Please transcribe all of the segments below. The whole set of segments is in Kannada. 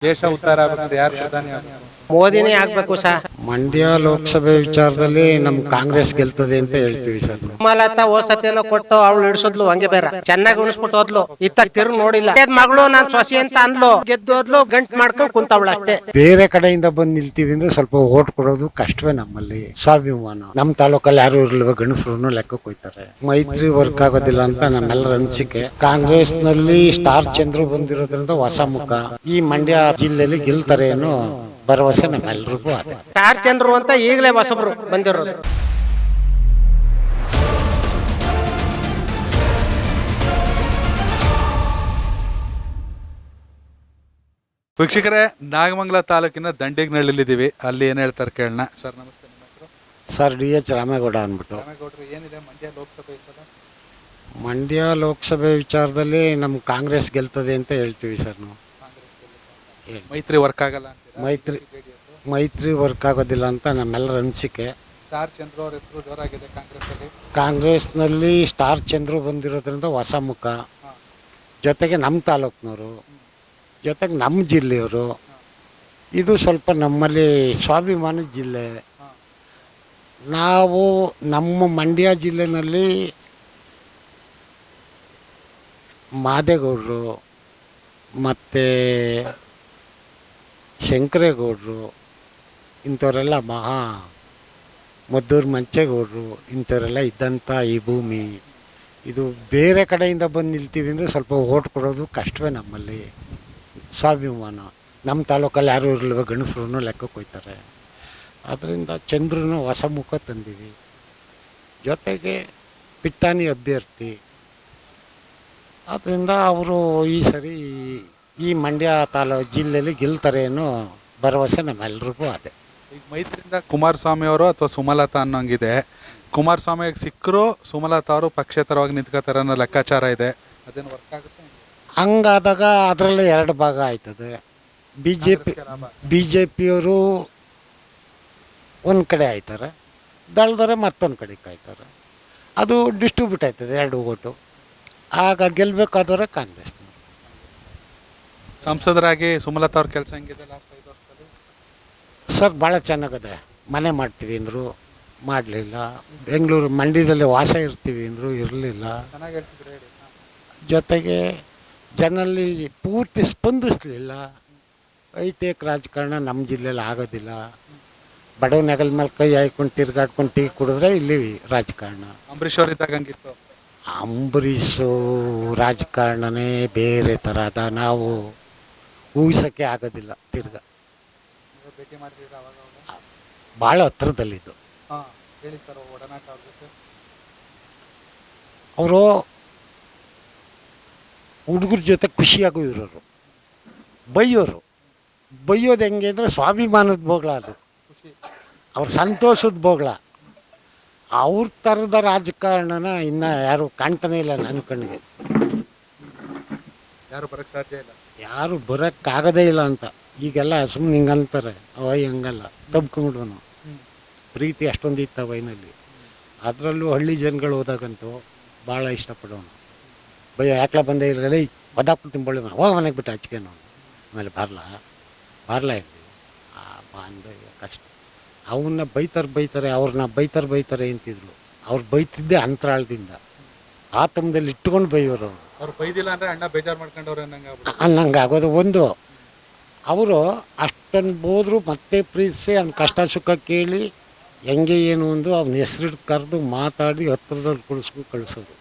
ದೇಶ ಉದ್ಧಾರ ಆಗಬೇಕು ಯಾರು ಪ್ರಧಾನಿ ಆಗಬೇಕು? ಮೋದಿನೇ ಆಗ್ಬೇಕು ಸರ್. ಮಂಡ್ಯ ಲೋಕಸಭೆ ವಿಚಾರದಲ್ಲಿ ನಮ್ ಕಾಂಗ್ರೆಸ್ ಗೆಲ್ತದೆ ಅಂತ ಹೇಳ್ತೀವಿ ಸರ್. ಸುಮಲತಾ ಹೋಸತಿಯನ್ನು ಕೊಟ್ಟು ಅವಳು ಇಡಿಸೋದ್ಲು ಹಂಗೆ ಬೇರೆ ಚೆನ್ನಾಗಿ ಉಣಿಸ್ಬಿಟ್ಟು ಹೋದ್ಲು. ಇತ್ತ ತಿರುಗಿ ನೋಡಿಲ್ಲ. ಮಗಳು ನಾನ್ ಸೊಸಿ ಅಂತ ಅನ್ಲು, ಗೆದ್ದೋದ್ಲು, ಗಂಟ್ ಮಾಡ್ಕೊಂಡು ಕುಂತವಳು ಅಷ್ಟೇ. ಬೇರೆ ಕಡೆಯಿಂದ ಬಂದು ನಿಲ್ತೀವಿ ಅಂದ್ರೆ ಸ್ವಲ್ಪ ಓಟ್ ಕೊಡೋದು ಕಷ್ಟವೇ. ನಮ್ಮಲ್ಲಿ ಸ್ವಾಭಿಮಾನ. ನಮ್ ತಾಲೂಕಲ್ಲಿ ಯಾರು ಇರ್ಲಿಲ್ವ, ಗಣಸರು ಲೆಕ್ಕಕ್ಕೆ ಹೋಯ್ತಾರೆ. ಮೈತ್ರಿ ವರ್ಕ್ ಆಗೋದಿಲ್ಲ ಅಂತ ನಮ್ಮೆಲ್ಲರ ಅನಿಸಿಕೆ. ಕಾಂಗ್ರೆಸ್ ನಲ್ಲಿ ಸ್ಟಾರ್ ಚಂದ್ರು ಬಂದಿರೋದ್ರಿಂದ ಹೊಸ ಮುಖ. ಈ ಮಂಡ್ಯ ಜಿಲ್ಲೆಯಲ್ಲಿ ಗೆಲ್ತಾರೆ ಅನ್ನೋ ಭರವಸೆ ನಮ್ಮೆಲ್ರಿಗೂ ಅದೇ. ಸ್ಟಾರ್ ಚಂದ್ರು ಅಂತ ಈಗಲೇ ಹೊಸಬ್ರು ಬಂದಿರೋದು. ವೀಕ್ಷಕರೇ, ನಾಗಮಂಗಲ ತಾಲೂಕಿನ ದಂಡಿಗನಹಳ್ಳಿಲಿದ್ದೀವಿ. ಅಲ್ಲಿ ಏನು ಹೇಳ್ತಾರೆ ಕೇಳೋಣ. ಸರ್ ನಮಸ್ತೆ, ನಿಮ್ಮ ಹೆಸರು? ಸರ್ DH ರಾಮೇಗೌಡ ಅಂದ್ಬಿಟ್ಟು. ರಾಮೇಗೌಡರು, ಏನಿದೆ ಮಂಡ್ಯ ಲೋಕಸಭೆ ವಿಚಾರ? ಮಂಡ್ಯ ಲೋಕಸಭೆ ವಿಚಾರದಲ್ಲಿ ನಮ್ ಕಾಂಗ್ರೆಸ್ ಗೆಲ್ತದೆ ಅಂತ ಹೇಳ್ತೀವಿ ಸರ್. ನಾವು ಮೈತ್ರಿ ವರ್ಕ್ ಆಗಲ್ಲ ಅಂತೀರಾ? ಮೈತ್ರಿ ವರ್ಕ್ ಆಗೋದಿಲ್ಲ ಅಂತ ನಮ್ಮೆಲ್ಲರ ಅನಿಸಿಕೆ. ಸ್ಟಾರ್ ಚಂದ್ರು ಅವ್ರ ಹೆಸರು ಜೋರಾಗಿದೆ ಕಾಂಗ್ರೆಸ್ಸಲ್ಲಿ. ಕಾಂಗ್ರೆಸ್ನಲ್ಲಿ ಸ್ಟಾರ್ ಚಂದ್ರು ಬಂದಿರೋದ್ರಿಂದ ಹೊಸ ಮುಖ. ಜೊತೆಗೆ ನಮ್ಮ ತಾಲೂಕ್ನವರು, ಜೊತೆಗೆ ನಮ್ಮ ಜಿಲ್ಲೆಯವರು. ಇದು ಸ್ವಲ್ಪ ನಮ್ಮಲ್ಲಿ ಸ್ವಾಭಿಮಾನದ ಜಿಲ್ಲೆ. ನಾವು ನಮ್ಮ ಮಂಡ್ಯ ಜಿಲ್ಲೆನಲ್ಲಿ ಮಾದೇಗೌಡರು ಮತ್ತು ಶಂಕರೇಗೌಡರು ಇಂಥವರೆಲ್ಲ ಮದ್ದೂರು ಮಂಚೇಗೌಡರು ಇಂಥವರೆಲ್ಲ ಇದ್ದಂಥ ಈ ಭೂಮಿ. ಇದು ಬೇರೆ ಕಡೆಯಿಂದ ಬಂದು ನಿಲ್ತೀವಿ ಅಂದರೆ ಸ್ವಲ್ಪ ಓಟ್ ಕೊಡೋದು ಕಷ್ಟವೇ. ನಮ್ಮಲ್ಲಿ ಸ್ವಾಭಿಮಾನ. ನಮ್ಮ ತಾಲೂಕಲ್ಲಿ ಯಾರು ಇರಲಿಲ್ವ, ಗಣಸರು ಲೆಕ್ಕಕ್ಕೆ ಹೋಯ್ತಾರೆ. ಅದರಿಂದ ಚಂದ್ರನ ಹೊಸ ಮುಖ ತಂದೀವಿ. ಜೊತೆಗೆ ಪಿಟ್ಟಾನಿ ಅಭ್ಯರ್ಥಿ. ಆದ್ದರಿಂದ ಅವರು ಈ ಸರಿ ಈ ಮಂಡ್ಯ ಜಿಲ್ಲೆಯಲ್ಲಿ ಗೆಲ್ತಾರೆ ಅನ್ನೋ ಭರವಸೆ ನಮ್ಮೆಲ್ರಿಗೂ ಅದೇ. ಈಗ ಮೈತ್ರಿಯಿಂದ ಕುಮಾರಸ್ವಾಮಿ ಅವರು ಅಥವಾ ಸುಮಲತಾ ಅನ್ನೋಂಗಿದೆ. ಕುಮಾರಸ್ವಾಮಿಗೆ ಸಿಕ್ಕರು ಸುಮಲತಾ ಅವರು ಪಕ್ಷೇತರವಾಗಿ ನಿಂತ್ಕೋತಾರೆ ಅನ್ನೋ ಲೆಕ್ಕಾಚಾರ ಇದೆ. ಅದೇನು ವರ್ಕ್ ಆಗುತ್ತೆ? ಹಂಗಾದಾಗ ಅದರಲ್ಲೇ ಎರಡು ಭಾಗ ಆಯ್ತದೆ. ಬಿ ಜೆ ಪಿಯವರು ಒಂದು ಕಡೆ ಆಯ್ತಾರೆ, ದಳದವರೇ ಮತ್ತೊಂದು ಕಡೆಗೆ ಆಯ್ತಾರೆ. ಅದು ಡಿಸ್ಟ್ರಿಬ್ಯೂಟ್ ಆಯ್ತದೆ ಎರಡು ಓಟು. ಆಗ ಗೆಲ್ಲಬೇಕಾದವರೇ ಕಾಂಗ್ರೆಸ್ನವರು. ಸಂಸದರಾಗಿ ಸುಮಲತಾ ಅವ್ರ ಕೆಲಸ ಹೆಂಗಿದೆ ಲಾಸ್ಟ್ 5 ವರ್ಷದಲ್ಲಿ? ಸರ್ ಭಾಳ ಚೆನ್ನಾಗದೆ. ಮನೆ ಮಾಡ್ತೀವಿ ಅಂದರು, ಮಾಡಲಿಲ್ಲ. ಬೆಂಗಳೂರು ಮಂಡ್ಯದಲ್ಲಿ ವಾಸ ಇರ್ತೀವಿ ಅಂದರು, ಇರಲಿಲ್ಲ. ಚೆನ್ನಾಗಿ ಹೇಳ್ತಿದ್ರು, ಹೇಳಿ. ಜೊತೆಗೆ ಜನಲ್ಲಿ ಪೂರ್ತಿ ಸ್ಪಂದಿಸಲಿಲ್ಲ. ಐಟೇಕ್ ರಾಜಕಾರಣ ನಮ್ಮ ಜಿಲ್ಲೆಯಲ್ಲಿ ಆಗೋದಿಲ್ಲ. ಬಡವ ನೆಗಲ್ ಮೇಲೆ ಕೈ ಹಾಯ್ಕೊಂಡು ತಿರ್ಗಾಡ್ಕೊಂಡು ಟೀ ಕುಡಿದ್ರೆ ಇಲ್ಲಿ ರಾಜಕಾರಣ. ಅಂಬರೀಶ್ ಅವ್ರು ಇದ್ದಾಗ ಹಂಗಿತ್ತು. ಅಂಬರೀಷು ರಾಜಕಾರಣನೇ ಬೇರೆ ಥರ ಅದ. ನಾವು ಊಹಿಸೋಕ್ಕೆ ಆಗೋದಿಲ್ಲ. ಭೇಟಿ ಮಾಡ್ತಿದ್ರು ಅವಾಗ? ಭಾಳ ಹತ್ರದಲ್ಲಿದ್ದು. ಹಾಂ, ಹೇಳಿ ಸರ್, ಒಡನಾಟ ಅವ್ರ ಜೊತೆ. ಅವರು ಹುಡುಗರ ಜೊತೆ ಖುಷಿಯಾಗೂ ಇರೋರು. ಬೈಯೋದು ಹೆಂಗೆ ಅಂದರೆ ಸ್ವಾಭಿಮಾನದ ಬೋಗ್ಲ ಅದು. ಅವ್ರ ಸಂತೋಷದ ಬೋಗ್ಲ. ಅವ್ರ ಥರದ ರಾಜಕಾರಣನ ಇನ್ನು ಯಾರು ಕಾಣ್ತಾನೆ ಇಲ್ಲ ನನ್ನ ಕಣ್ಣಿಗೆ. ಯಾರು ಬರೋಕ್ಕೆ ಸಾಧ್ಯ ಇಲ್ಲ, ಯಾರು ಬರೋಕ್ಕಾಗದೇ ಇಲ್ಲ ಅಂತ. ಈಗೆಲ್ಲ ಸುಮ್ಮನೆ ಹಿಂಗೆ ಅಂತಾರೆ, ಅವೈ ಹಂಗಲ್ಲ, ತಬ್ಕೊಂಡ್ಬಿಡ್ವನು. ಪ್ರೀತಿ ಅಷ್ಟೊಂದು ಇತ್ತು ವೈನಲ್ಲಿ. ಅದರಲ್ಲೂ ಹಳ್ಳಿ ಜನಗಳು ಹೋದಾಗಂತೂ ಭಾಳ ಇಷ್ಟಪಡೋನು. ಬಯ್ಯೋ ಯಾಕ್ಲ ಬಂದೇ ಇಲ್ಲ, ಒದಾಕ್ಬಿಟ್ಟು ತಿಂಬಳಿ ಹೋಗ ಮನೆಗೆ ಬಿಟ್ಟು ಹಚ್ಕೇನು. ಆಮೇಲೆ ಬರಲ್ಲ ಇರಲಿ ಬಂದ ಕಷ್ಟ. ಅವನ್ನ ಬೈತಾರೆ, ಅವ್ರನ್ನ ಬೈತಾರೆ ಅಂತಿದ್ರು. ಅವ್ರು ಬೈತಿದ್ದೆ ಅಂತರಾಳದಿಂದ, ಆತಂಕದಲ್ಲಿ ಇಟ್ಕೊಂಡು ಬೈಯೋರು. ಅವ್ರು ಬೈದಿಲ್ಲ ಅಂದರೆ ಅಣ್ಣ ಬೇಜಾರು ಮಾಡ್ಕೊಂಡವ್ರು ಅನ್ನಂಗೆ ಆಗೋದು ಒಂದು. ಅವರು ಅಷ್ಟನ್ನು ಬೋದ್ರು ಮತ್ತೆ ಪ್ರೀತಿಸಿ ಅವ್ನ ಕಷ್ಟ ಸುಖ ಕೇಳಿ ಹೆಂಗೆ ಏನು ಒಂದು ಅವ್ನ ಹೆಸರಿಟ್ಟು ಕರೆದು ಮಾತಾಡಿ ಹತ್ರದಲ್ಲಿ ಕಳಿಸೋದು.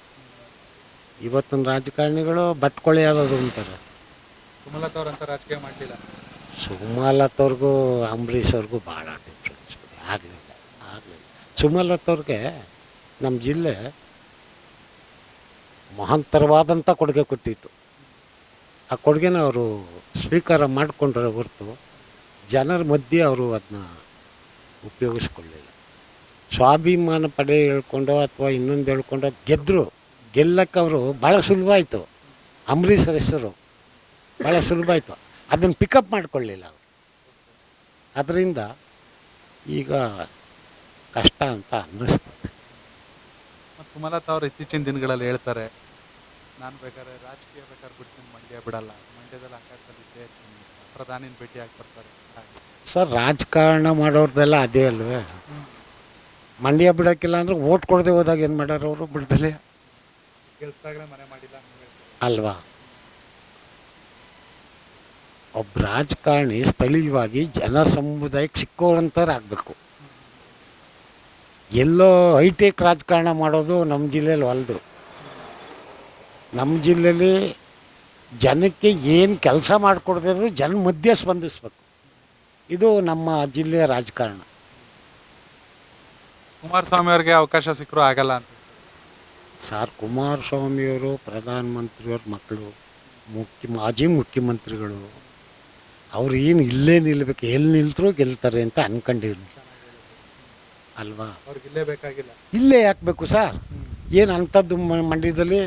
ಇವತ್ತಿನ ರಾಜಕಾರಣಿಗಳು ಬಟ್ಕೊಳ್ಳಿ ಯಾವ್ದು ಅಂತಾರೆ. ಸುಮಲತಾ ಅವ್ರಂತ ರಾಜಕೀಯ ಮಾಡಲಿಲ್ಲ. ಸುಮಲತವ್ರಿಗೂ ಅಂಬರೀಷ್ ಅವ್ರಿಗೂ ಭಾಳ ಡಿಫ್ರೆನ್ಸ್ ಆಗಲಿಲ್ಲ. ಸುಮಲತವ್ರಿಗೆ ನಮ್ಮ ಜಿಲ್ಲೆ ಮಹತ್ತರವಾದಂಥ ಕೊಡುಗೆ ಕೊಟ್ಟಿತ್ತು. ಆ ಕೊಡುಗೆನ ಅವರು ಸ್ವೀಕಾರ ಮಾಡಿಕೊಂಡ್ರೆ ಹೊರತು ಜನರ ಮಧ್ಯೆ ಅವರು ಅದನ್ನ ಉಪಯೋಗಿಸ್ಕೊಳ್ಳಿಲ್ಲ. ಸ್ವಾಭಿಮಾನ ಪಡೆ ಹೇಳ್ಕೊಂಡು ಅಥವಾ ಇನ್ನೊಂದು ಹೇಳ್ಕೊಂಡು ಗೆಲ್ಲಕ್ಕೆ ಅವರು ಭಾಳ ಸುಲಭ ಆಯಿತು. ಅಂಬರೀಷರ ಹೆಸರು ಭಾಳ ಸುಲಭ ಆಯಿತು. ಅದನ್ನು ಪಿಕಪ್ ಮಾಡಿಕೊಳ್ಳಿಲ್ಲ ಅವರು. ಅದರಿಂದ ಈಗ ಕಷ್ಟ ಅಂತ ಅನ್ನಿಸ್ತದೆ. ಸುಮಲತಾ ಅವರು ಇತ್ತೀಚಿನ ದಿನಗಳಲ್ಲಿ ಹೇಳ್ತಾರೆ, ನಾನು ಬೇಕಾದ್ರೆ ರಾಜಕೀಯ ಬಿಡ್ತೀನಿ, ಮಂಡ್ಯ ಬಿಡಲ್ಲ, ಮಂಡ್ಯದಲ್ಲಿ ಆಕಾಶದಲ್ಲಿ ಇದ್ದೇ ಇರ್ತೀನಿ. ಪ್ರಧಾನಿನ ಭೇಟಿಯಾಗಿ ಬರ್ತಾರೆ ಹಾಗೆ. ಸರ್ ರಾಜಕಾರಣ ಮಾಡೋರ್ದೆಲ್ಲ ಅದೇ ಅಲ್ವೇ. ಮಂಡ್ಯ ಬಿಡೋಕ್ಕಿಲ್ಲ ಅಂದ್ರೆ ಓಟ್ ಕೊಡದೆ ಹೋದಾಗ ಏನು ಮಾಡ್ಯಾರ ಅವರು ಬಿಡ್ದಲೆ ಕೆಲ್ಸದಾಗಲೇ ಮನೆ ಮಾಡಿಲ್ಲ ನೀವ್ ಹೇಳ್ತೀರಿ. ಅಲ್ವಾ. ಒಬ್ಬ ರಾಜಕಾರಣಿ ಸ್ಥಳೀಯವಾಗಿ ಜನ ಸಮುದಾಯಕ್ಕೆ ಸಿಕ್ಕೋರಂತಾರೆ ಆಗಬೇಕು. ಎಲ್ಲೋ ಹೈಟೆಕ್ ರಾಜಕಾರಣ ಮಾಡೋದು ನಮ್ಮ ಜಿಲ್ಲೆಯಲ್ಲಿ ಹೊಲ್ದು. ನಮ್ಮ ಜಿಲ್ಲೆಯಲ್ಲಿ ಜನಕ್ಕೆ ಏನು ಕೆಲಸ ಮಾಡಿಕೊಡ್ದಿದ್ರು ಜನ ಮಧ್ಯೆ ಸ್ಪಂದಿಸ್ಬೇಕು. ಇದು ನಮ್ಮ ಜಿಲ್ಲೆಯ ರಾಜಕಾರಣ. ಕುಮಾರಸ್ವಾಮಿ ಅವ್ರಿಗೆ ಅವಕಾಶ ಸಿಕ್ಕರೂ ಆಗಲ್ಲ ಅಂತ. ಸರ್ ಕುಮಾರಸ್ವಾಮಿಯವರು ಪ್ರಧಾನಮಂತ್ರಿಯವ್ರ ಮಕ್ಕಳು, ಮಾಜಿ ಮುಖ್ಯಮಂತ್ರಿಗಳು. ಅವ್ರು ಏನು ಇಲ್ಲೇ ನಿಲ್ಲಬೇಕು, ಎಲ್ಲಿ ನಿಲ್ತರೂ ಗೆಲ್ತಾರೆ ಅಂತ ಅನ್ಕೊಂಡಿವ್ನಿ ಅಲ್ವಾ. ಅವ್ರಿಗೆ ಇಲ್ಲೇ ಬೇಕಾಗಿಲ್ಲ. ಇಲ್ಲೇ ಹಾಕ್ಬೇಕು ಸರ್. ಏನು ಅಂಥದ್ದು ಮಂಡ್ಯದಲ್ಲಿ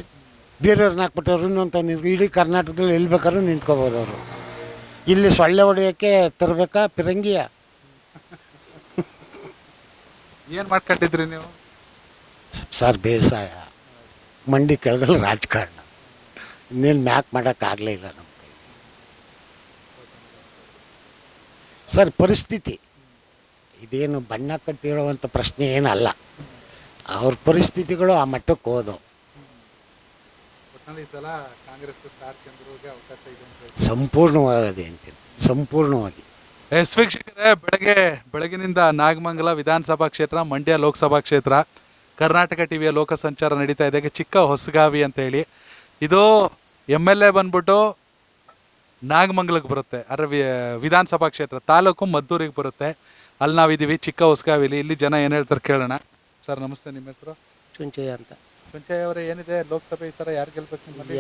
ಬೇರೆಯವ್ರನ್ನ ಹಾಕ್ಬಿಟ್ಟವ್ರು ಇನ್ನೊಂತ ಇಡೀ ಕರ್ನಾಟಕದಲ್ಲಿ ಎಲ್ಲಿ ಬೇಕಾದ್ರೂ ನಿಂತ್ಕೋಬೋದು ಅವರು. ಇಲ್ಲಿ ಸೊಳ್ಳೆ ಹೊಡೆಯೋಕ್ಕೆ ತರಬೇಕಾ ಪಿರಂಗಿಯ. ಏನು ಮಾಡ್ಕೊಂಡಿದ್ರಿ ನೀವು? ಸರ್ ಬೇಸಾಯ, ಮಂಡಿ ಕೆಳಗಲ್ಲಿ ರಾಜಕಾರಣ, ಇನ್ನೇನು ಮ್ಯಾಕ್ ಮಾಡೋಕ್ಕಾಗಲೇ ಇಲ್ಲ ನಮ್ಮ ಕೈ. ಸರ್ ಪರಿಸ್ಥಿತಿ ಇದೇನು ಬಣ್ಣ ಕಟ್ಟಿ ಹೇಳುವಂಥ ಪ್ರಶ್ನೆ ಏನಲ್ಲ. ಅವ್ರ ಪರಿಸ್ಥಿತಿಗಳು ಆ ಮಟ್ಟಕ್ಕೆ ಹೋದವು. ಒಟ್ಟಿನಲ್ಲಿ ಈ ಸಲ ಕಾಂಗ್ರೆಸ್ ಸ್ಟಾರ್ ಚಂದ್ರಗೆ ಅವಕಾಶ ಇದೆ ಅಂತ ಹೇಳಿ. ಸಂಪೂರ್ಣವಾಗದೆ ಅಂತೀನಿ, ಸಂಪೂರ್ಣವಾಗಿ. ಎಸ್ ವೀಕ್ಷಕರೇ, ಬೆಳಗಿನಿಂದ ನಾಗಮಂಗಲ ವಿಧಾನಸಭಾ ಕ್ಷೇತ್ರ, ಮಂಡ್ಯ ಲೋಕಸಭಾ ಕ್ಷೇತ್ರ, ಕರ್ನಾಟಕ ಟಿವಿಯ ಲೋಕ ಸಂಚಾರ ನಡೀತಾ ಇದೆ. ಚಿಕ್ಕ ಹೊಸಗಾವಿ ಅಂತ ಹೇಳಿ ಇದು MLA ಬಂದ್ಬಿಟ್ಟು ನಾಗಮಂಗಲಕ್ಕೆ ಬರುತ್ತೆ. ಅದರ ವಿಧಾನಸಭಾ ಕ್ಷೇತ್ರ ತಾಲೂಕು ಮದ್ದೂರಿಗೆ ಬರುತ್ತೆ. ಅಲ್ಲಿ ನಾವಿದ್ದೀವಿ ಚಿಕ್ಕ ಹೊಸಗಾವಿಲಿ. ಇಲ್ಲಿ ಜನ ಏನು ಹೇಳ್ತಾರೆ ಕೇಳೋಣ. ಸರ್ ನಮಸ್ತೆ, ನಿಮ್ಮ ಹೆಸರು? ಚುಂಚಯ್ಯ ಅಂತ. ಚುಂಚಯ್ಯ ಅವರೇ, ಏನಿದೆ ಲೋಕಸಭೆ ಈ ಥರ ಯಾರು ಗೆಲ್ಬೇಕು ನಿಮ್ಮಲ್ಲಿ?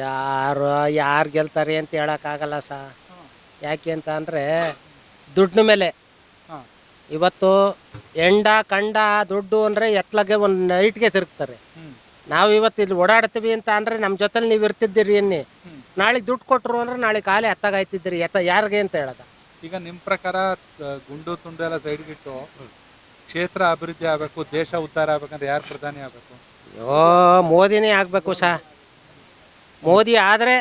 ಯಾರು ಗೆಲ್ತಾರೆ ಅಂತ ಹೇಳೋಕ್ಕಾಗಲ್ಲ ಯಾಕೆ ಅಂತ ಅಂದರೆ ದುಡ್ಡು ಮೇಲೆ. ಹಾಂ, ಇವತ್ತು ಎಂಡ ಕಂಡ ದುಡ್ಡು ಅಂದರೆ ಎತ್ಲಾಗೆ ಒಂದು ನೈಟ್ಗೆ ತಿರುಗ್ತಾರೆ. ನಾವು ಇವತ್ತು ಇಲ್ಲಿ ಓಡಾಡ್ತೀವಿ ಅಂತ ಅಂದರೆ ನಮ್ಮ ಜೊತೆಲಿ ನೀವು ಇರ್ತಿದ್ದೀರಿ ಅನ್ನಿ, ನಾಳೆ ದುಡ್ಡು ಕೊಟ್ಟರು ಅಂದರೆ ನಾಳೆ ಖಾಲಿ ಎತ್ತಾಗಾಯ್ತಿದ್ದೀರಿ. ಯಾರಿಗೆ ಅಂತ ಹೇಳೋದ? ಈಗ ನಿಮ್ಮ ಪ್ರಕಾರ ಗುಂಡು ತುಂಡು ಎಲ್ಲ ಸೈಡ್ಗಿಟ್ಟು ಕ್ಷೇತ್ರ ಅಭಿವೃದ್ಧಿ ಆಗಬೇಕು, ದೇಶ ಉದ್ಧಾರ ಆಗ್ಬೇಕಂದ್ರೆ ಯಾರು ಪ್ರಧಾನಿ ಆಗಬೇಕು? ಮೋದಿನೇ ಆಗಬೇಕು ಮೋದಿ ಆದರೆ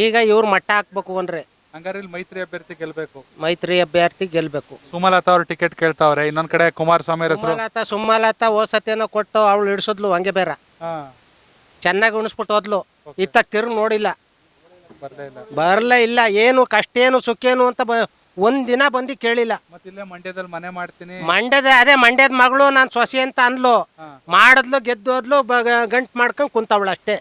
ಈಗ ಇವ್ರು ಮಟ್ಟ ಹಾಕ್ಬೇಕು ಅಂದರೆ ಹಂಗಾರೆ ಇಲ್ಲಿ ಮೈತ್ರಿ ಅಭ್ಯರ್ಥಿ ಗೆಲ್ಬೇಕು. ಮೈತ್ರಿ ಅಭ್ಯರ್ಥಿ ಗೆಲ್ಬೇಕು. ಸುಮಲತಾ ಅವ್ರು ಟಿಕೆಟ್ ಕೇಳ್ತಾವ್ರೆ. ಇನ್ನೊಂದ್ ಕಡೆ ಕುಮಾರಸ್ವಾಮಿ ಹೆಸರು. ಸುಮಲತಾ ಓಸತಿಯನ್ನು ಕೊಟ್ಟು ಅವಳು ಇಡಿಸಿದ್ಲು ಹಂಗೆ ಬೇರೆ ಚೆನ್ನಾಗಿ ಉಣಿಸ್ಬಿಟ್ಟು ಹೋದ್ಲು. ಇತ್ತ ತಿರುಗಿ ನೋಡಿಲ್ಲ, ಬರಲೇ ಇಲ್ಲ. ಏನು ಕಷ್ಟೇನು ಸುಖೇನು ಅಂತ ಒಂದಿನ ಬಂದು ಕೇಳಿಲ್ಲ. ಮತ್ತೆ ಇಲ್ಲೇ ಮಂಡ್ಯದಲ್ಲಿ ಮನೆ ಮಾಡ್ತೀನಿ, ಮಂಡ್ಯದ ಮಗಳು ನಾನು ಸೊಸೆ ಅಂತ ಅನ್ಲು. ಮಾಡಿದ್ಲು, ಗೆದ್ದೋದ್ಲು, ಗಂಟು ಮಾಡ್ಕೊಂಡ್ ಕುಂತವಳು ಅಷ್ಟೇ.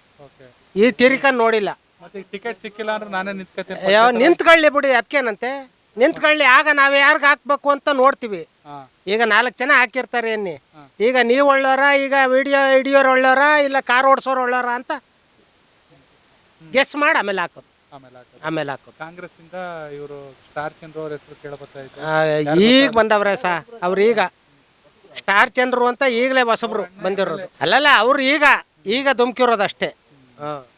ಈ ತಿರ್ಕೊಂಡ್ ನೋಡಿಲ್ಲ. ಮತ್ತೆ ಟಿಕೆಟ್ ಸಿಕ್ಕಿಲ್ಲ ಅಂದ್ರೆ ನಾನೇ ನಿಂತ್ಕತೀನಿ. ನಿಂತ್ಕೊಳ್ಳಿ ಬಿಡಿ, ಅದಕ್ಕೇನಂತೆ ನಿಂತ್ಕೊಳ್ಳಿ. ಆಗ ನಾವ್ ಯಾರ್ಗ ಹಾಕ್ಬೇಕು ಅಂತ ನೋಡ್ತೀವಿ. ಈಗ 4 ಜನ ಹಾಕಿರ್ತಾರೆ ಅನ್ನಿ. ಈಗ ನೀವ್ ಒಳ್ಳೋರ, ಈಗ ವಿಡಿಯೋ ಹಿಡಿಯೋರು ಒಳ್ಳೋರ, ಇಲ್ಲ ಕಾರ್ ಓಡಿಸೋರು ಒಳ್ಳೋರ ಅಂತ ಗೆಸ್ ಮಾಡಿ ಆಮೇಲೆ ಹಾಕೋದು. ಕಾಂಗ್ರೆಸ್ ಇಂದ ಇವರು ಸ್ಟಾರ್ ಚಂದ್ರ ಅವ್ರ ಹೆಸರು ಕೇಳಬರ್ತಾಯಿದೆ. ಈಗ ಬಂದವ್ರೆ ಅವ್ರು ಈಗ ಸ್ಟಾರ್ ಚಂದ್ರು ಅಂತ ಈಗಲೇ ಹೊಸಬ್ರು ಬಂದಿರೋದು. ಅಲ್ಲಲ್ಲ, ಅವ್ರು ಈಗ ಧುಮ್ಕಿರೋದು ಅಷ್ಟೇ.